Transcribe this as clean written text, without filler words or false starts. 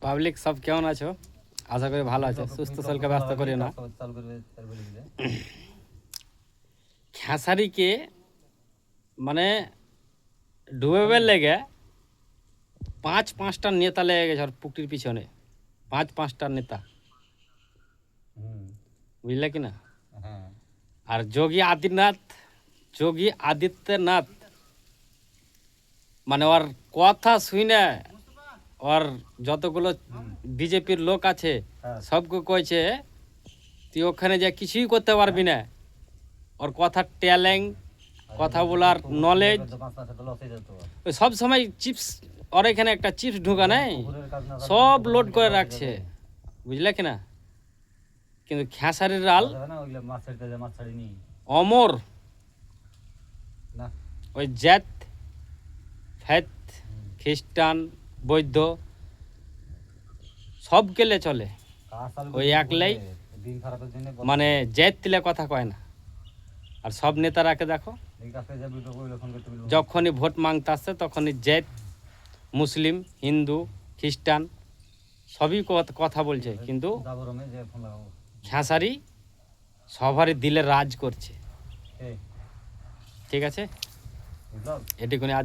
Public সব কেমন আছো? আশা করি ভালো আছে, সুস্থ শরীরকে ব্যস্ত করি না। খেসারিকে মানে ডুবেবের লেগে পাঁচটা নেতা লেগে গেছে ওর পুকুরির পিছনে। পাঁচটা নেতা, বুঝলে কি না? আর যোগী আদিত্যনাথ মানে ওর কথা শুনে ওর যতগুলো বিজেপির লোক আছে সবকে কইছে তুই ওখানে যা কিছুই করতে পারবি না। ওর কথার ট্যালেন্ট, কথা বলার নলেজ, ওই সব সময় চিপস, ওর এখানে একটা চিপস ঢোকা নেই, সব লোড করে রাখছে, বুঝলে কি না? কিন্তু খেসারির রাল অমর, ওই জাত ফেত খ্রিস্টান বৌদ্ধ সব গেলে চলে, ওই একলাই মানে জাত তিলে কথা কয় না। আর সব নেতারাকে দেখো যখনই ভোট মাংতে আসছে তখনই জাত, মুসলিম, হিন্দু, খ্রিস্টান সবই কথা বলছে, কিন্তু খেসারি সবারই দিলে রাজ করছে। ঠিক আছে, এটুকুনি।